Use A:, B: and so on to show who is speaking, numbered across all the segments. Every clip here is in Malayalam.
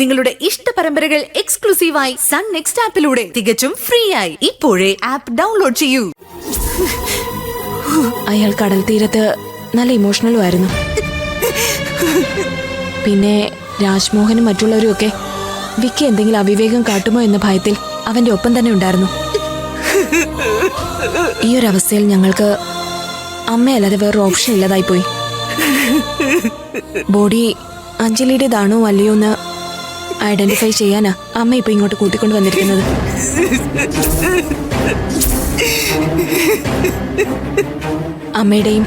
A: നിങ്ങളുടെ ഇഷ്ട പരമ്പരകൾ എക്സ്ക്ലൂസീവായി സൺ നെക്സ്റ്റ് ആപ്പിലൂടെ തികച്ചും ഫ്രീ ആയി ഇപ്പോഴേ ആപ്പ് ഡൗൺലോഡ് ചെയ്യൂ.
B: അയാൾ കടൽ തീരത്ത് നല്ല ഇമോഷണലും ആയിരുന്നു. പിന്നെ രാജ്മോഹനും മറ്റുള്ളവരും ഒക്കെ വിക്കി എന്തെങ്കിലും അവിവേകം കാട്ടുമോ എന്ന ഭയത്തിൽ അവന്റെ ഒപ്പം തന്നെ ഉണ്ടായിരുന്നു. ഈ ഒരു അവസ്ഥയിൽ ഞങ്ങൾക്ക് അമ്മയല്ലാതെ വേറൊരു ഓപ്ഷൻ ഇല്ലാതായി പോയി. ബോഡി അഞ്ജലിയുടേതാണോ അല്ലയോ എന്ന് ഐഡന്റിഫൈ ചെയ്യാനാ അമ്മ ഇപ്പൊ ഇങ്ങോട്ട് കൂട്ടിക്കൊണ്ട് വന്നിരിക്കുന്നത്. അമ്മയുടെയും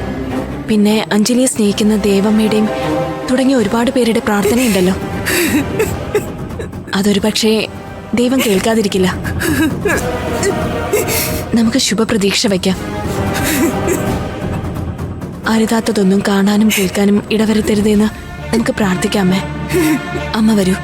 B: പിന്നെ അഞ്ജലിയെ സ്നേഹിക്കുന്ന ദേവമ്മയുടെയും തുടങ്ങിയ ഒരുപാട് പേരുടെ പ്രാർത്ഥനയുണ്ടല്ലോ. അതൊരു പക്ഷേ ദൈവം കേൾക്കാതിരിക്കില്ല. നമുക്ക് ശുഭപ്രതീക്ഷ വയ്ക്കാം. അരുതാത്തതൊന്നും കാണാനും കേൾക്കാനും ഇടവരുത്തരുതെന്ന് നമുക്ക് പ്രാർത്ഥിക്കാമേ. അമ്മ വരൂ.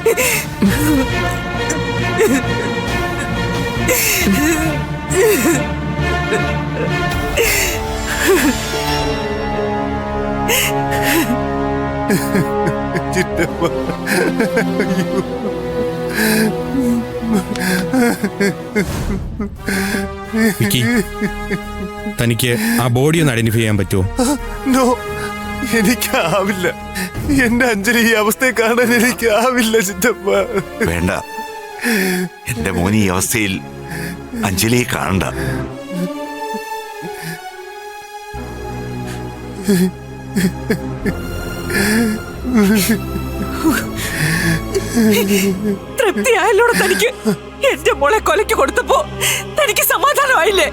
C: തനിക്ക് ആ ബോഡി ഒന്ന് ഐഡന്റിഫൈ ചെയ്യാൻ പറ്റുമോ?
D: നോ, എനിക്കാവില്ല. എന്റെ അഞ്ജലി ഈ അവസ്ഥയെ കാണാൻ എനിക്കാവില്ല ചിറ്റപ്പ.
E: വേണ്ട, എന്റെ മോനി ഈ അവസ്ഥയിൽ അഞ്ജലിയെ കാണണ്ട.
F: തൃപ്തിയായല്ലോടെ തനിക്ക്? എന്റെ മോളെ കൊലയ്ക്ക് കൊടുത്തപ്പോ തനിക്ക് സമാധാനമായില്ലേ?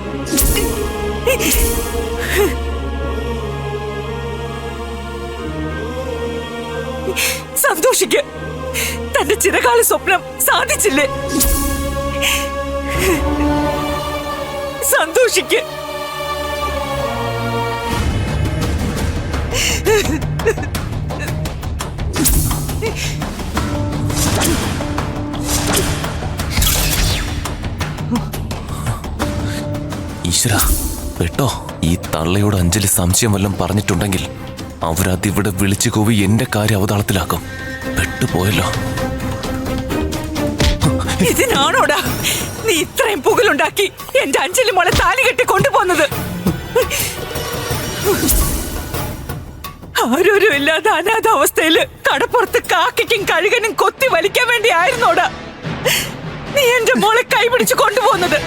F: സന്തോഷിക്ക്, തന്റെ ചിരകാല സ്വപ്നം സാധിച്ചില്ലേ? സന്തോഷിക്ക്.
G: ഈശ്വരാ, പെട്ടോ. ഈ തള്ളയോട് അഞ്ജലി സംശയം വല്ലതും പറഞ്ഞിട്ടുണ്ടെങ്കിൽ അവരതിവിടെ വിളിച്ചു കൂവി എന്റെ കാര്യം അവതാളത്തിലാക്കും. പെട്ടുപോയല്ലോ.
F: ഇതിനാണോടാ നീ ഇത്രയും പുകലുണ്ടാക്കി എന്റെ അഞ്ജലി മോളെ താലി കെട്ടി കൊണ്ടുപോകുന്നത്? ആരോരും ഇല്ലാതെ അനാഥാവസ്ഥയില് കടപ്പുറത്ത് കാക്കയ്ക്കും കഴുകനും കൊത്തി വലിക്കാൻ വേണ്ടി ആയിരുന്നോടാ നീ എന്റെ മോളെ കൈപിടിച്ച് കൊണ്ടുപോകുന്നത്?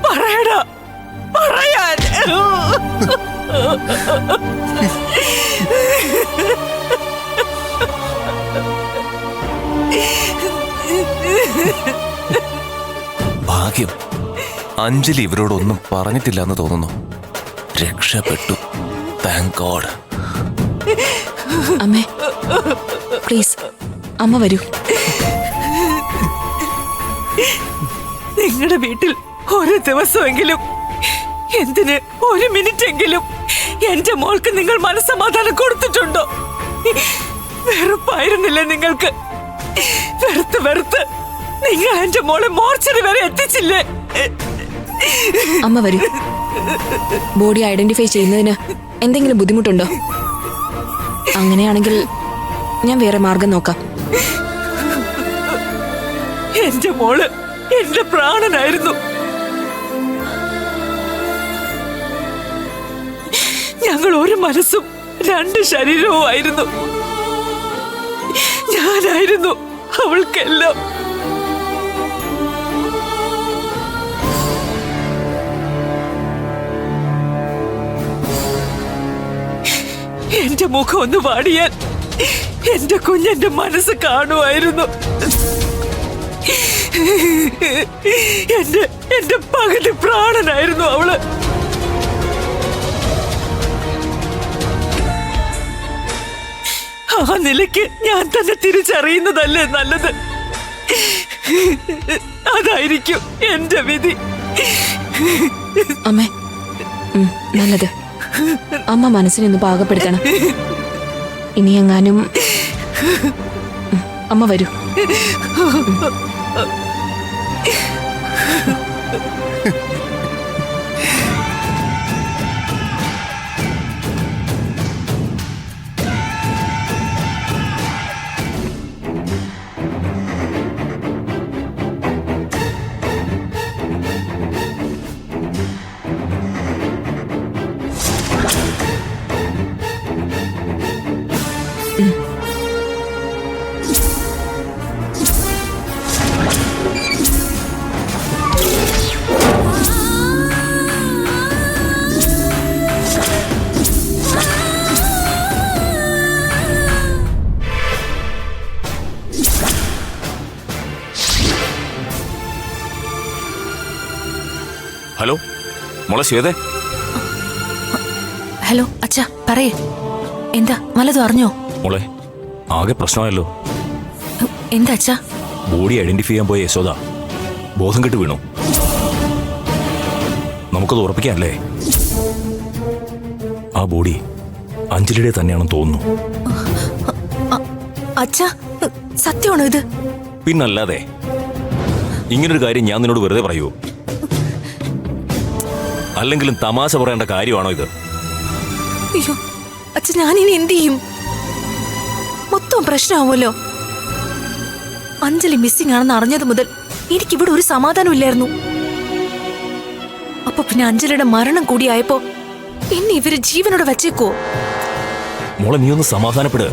F: പറയടാ, പറയാൻ.
G: ഭാഗ്യം, അഞ്ജലി ഇവരോടൊന്നും പറഞ്ഞിട്ടില്ല എന്ന് തോന്നുന്നു. രക്ഷപ്പെട്ടു. Thank God.
B: അമ്മേ പ്ലീസ്, അമ്മ വരൂ.
F: നിങ്ങളുടെ വീട്ടിൽ ഒരു ദിവസമെങ്കിലും, എന്തിന് ഒരു മിനിറ്റെങ്കിലും എന്റെ മോൾക്ക് നിങ്ങൾ മനസ്സമാധാനം കൊടുത്തിട്ടുണ്ടോ? വെറുപ്പായിരുന്നില്ലേ നിങ്ങൾക്ക്? വെറുത്ത് വെറുത്ത് നിങ്ങൾ എന്റെ മോളെ മോർച്ചറി വരെ എത്തിച്ചില്ലേ?
B: അമ്മ വരൂ. ബോഡി ഐഡന്റിഫൈ ചെയ്യുന്നതിന് എന്തെങ്കിലും ബുദ്ധിമുട്ടുണ്ടോ? അങ്ങനെയാണെങ്കിൽ ഞാൻ വേറെ മാർഗം നോക്കാം.
F: എന്റെ മോള് എന്റെ പ്രാണനായിരുന്നു. ഞങ്ങൾ ഒരു മനസ്സും രണ്ട് ശരീരവും ആയിരുന്നു. ഞാനായിരുന്നു അവൾക്കെല്ലാം. എന്റെ മുഖം ഒന്ന് വാടിയാൽ എന്റെ കുഞ്ഞെന്റെ മനസ്സ് കാണുമായിരുന്നു. എന്റെ പകുതി പ്രാണനായിരുന്നു അവള്. ആ നിലയ്ക്ക് ഞാൻ തന്നെ തിരിച്ചറിയുന്നതല്ലേ നല്ലത്. അതായിരിക്കും എന്റെ വിധി.
B: അമ്മേ, നല്ലത്. അമ്മ മനസ്സിനൊന്ന് പാകപ്പെടുത്തണം. ഇനി എങ്ങാനും അമ്മ വരൂ.
G: മോളെ ശ്വേതേ,
B: ഹലോ അച്ഛാ പറയേ, എന്താ വല്ലതും അറിഞ്ഞോ?
H: മോളെ ആകെ പ്രശ്നമായല്ലോ.
B: എന്താ അച്ഛാ?
H: ബോഡി ഐഡന്റിഫൈ ചെയ്യാൻ പോയ യശോദ ബോധം കെട്ട് വീണു. നമുക്കത് ഉറപ്പിക്കാനല്ലേ? ആ ബോഡി അഞ്ജലിയുടെ തന്നെയാണെന്ന് തോന്നുന്നു.
B: അച്ഛാ സത്യമാണോ ഇത്?
H: പിന്നല്ലാതെ. ഇങ്ങനൊരു കാര്യം ഞാൻ നിന്നോട് വെറുതെ പറയൂ? അല്ലെങ്കിലും തമാശ പറയേണ്ട കാര്യമാണോ ഇത്?
B: അയ്യോ അച്ഛൻ, ഞാനിനി എന്ത് ചെയ്യും? മൊത്തം പ്രശ്നമാവുമല്ലോ. അഞ്ജലി മിസ്സിംഗ് ആണെന്ന് അറിഞ്ഞത് മുതൽ എനിക്കിവിടെ ഒരു സമാധാനം ഇല്ലായിരുന്നു. അപ്പൊ പിന്നെ അഞ്ജലിയുടെ മരണം കൂടിയായപ്പോ എന്നെ ഇവര് ജീവനോടെ വെച്ചേക്കോ?
H: മോളെ നീ ഒന്ന് സമാധാനപ്പെട്.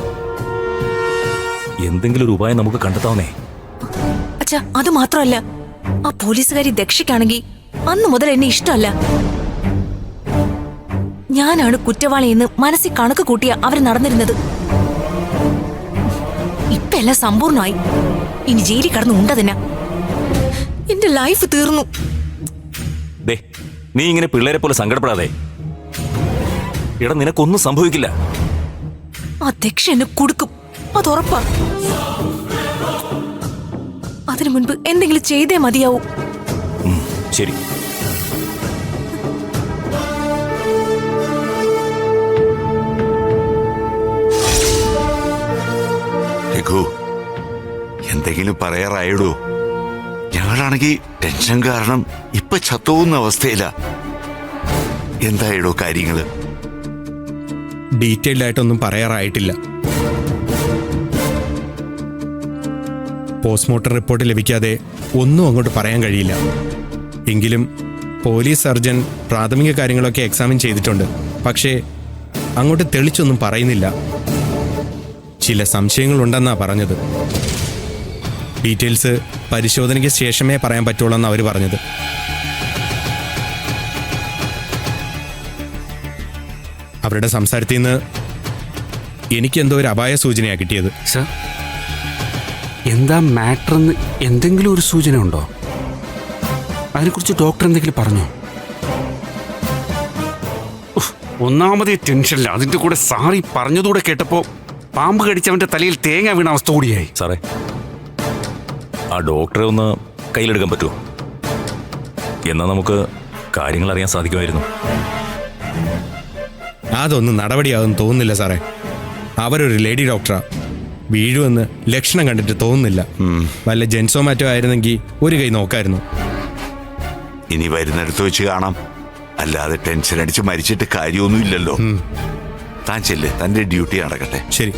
H: എന്തെങ്കിലും ഒരു ഉപായം നമുക്ക് കണ്ടെത്താവുന്നേ.
B: അച്ഛാ അത് മാത്രമല്ല, ആ പോലീസുകാരി ദക്ഷയ്ക്കാണെങ്കിൽ അന്ന് മുതൽ എന്നെ ഇഷ്ടമല്ല. ഞാനാണ് കുറ്റവാളി എന്ന് മനസ്സിൽ കണക്ക് കൂട്ടിയ അവർ നടന്നിരുന്നത്. ഇപ്പൊ എല്ലാം സമ്പൂർണ്ണമായി. ഇനി ജയിലിൽ കടന്ന് ഉണ്ടതിനാ. എന്റെ ലൈഫ് തീർന്നു.
H: ദേ, നീ ഇങ്ങനെ പിള്ളേരെ പോലെ സങ്കടപ്പെടാതെ. എടാ, നിനക്കൊന്നും സംഭവിക്കില്ല.
B: ആ ദക്ഷ എന്നെ കൊടുക്കും, അത് ഉറപ്പാ. അതിനു മുൻപ് എന്തെങ്കിലും ചെയ്തേ മതിയാവൂ.
H: ശരി.
E: രഘു, എന്തെങ്കിലും പറയാറായിടൂ. ഞങ്ങളാണെങ്കിൽ ടെൻഷൻ കാരണം ഇപ്പൊ ചത്തോവുന്ന അവസ്ഥയില. എന്തായിടോ കാര്യങ്ങള്?
C: ഡീറ്റെയിൽഡ് ആയിട്ടൊന്നും പറയാറായിട്ടില്ല. പോസ്റ്റ്മോർട്ടം റിപ്പോർട്ട് ലഭിക്കാതെ ഒന്നും അങ്ങോട്ട് പറയാൻ കഴിയില്ല. എങ്കിലും പോലീസ് സർജൻ പ്രാഥമിക കാര്യങ്ങളൊക്കെ എക്സാമിൻ ചെയ്തിട്ടുണ്ട്. പക്ഷേ അങ്ങോട്ട് തെളിച്ചൊന്നും പറയുന്നില്ല. ചില സംശയങ്ങളുണ്ടെന്നാ പറഞ്ഞത്. ഡീറ്റെയിൽസ് പരിശോധനയ്ക്ക് ശേഷമേ പറയാൻ പറ്റുള്ളൂ എന്ന് അവർ പറഞ്ഞത്. അവരുടെ സംസാരത്തിൽ നിന്ന് എനിക്കെന്തോ ഒരു അപായ സൂചനയാണ് കിട്ടിയത്.
I: സർ, എന്താ മാറ്ററെന്ന് എന്തെങ്കിലും ഒരു സൂചന ഉണ്ടോ? അതിനെക്കുറിച്ച് ഡോക്ടർ എന്തെങ്കിലും പറഞ്ഞോ? ഒന്നാമതേ ടെൻഷനില്ല, അതിൻ്റെ കൂടെ സാറി പറഞ്ഞതുകൂടെ കേട്ടപ്പോൾ പാമ്പ് കടിച്ചവൻ്റെ തലയിൽ തേങ്ങ വീണ അവസ്ഥ കൂടിയായി.
H: സാറേ, ആ ഡോക്ടറെ ഒന്ന് കയ്യിലെടുക്കാൻ പറ്റുമോ? എന്നാൽ നമുക്ക് കാര്യങ്ങൾ അറിയാൻ സാധിക്കുമായിരുന്നു.
C: അതൊന്നും നടപടിയാകും തോന്നുന്നില്ല സാറേ. അവരൊരു ലേഡി ഡോക്ടറാ. വീഴുമെന്ന് ലക്ഷണം കണ്ടിട്ട് തോന്നുന്നില്ല. വല്ല ജെൻസോ മാറ്റോ ആയിരുന്നെങ്കിൽ ഒരു കൈ നോക്കായിരുന്നു.
E: ഇനി വരുന്നിടത്ത് വെച്ച് കാണാം. അല്ലാതെ ടെൻഷൻ അടിച്ച് മരിച്ചിട്ട് കാര്യമൊന്നുമില്ലല്ലോ. താൻ ചെല്ല്, തന്റെ ഡ്യൂട്ടി നടക്കട്ടെ.
C: ശരി.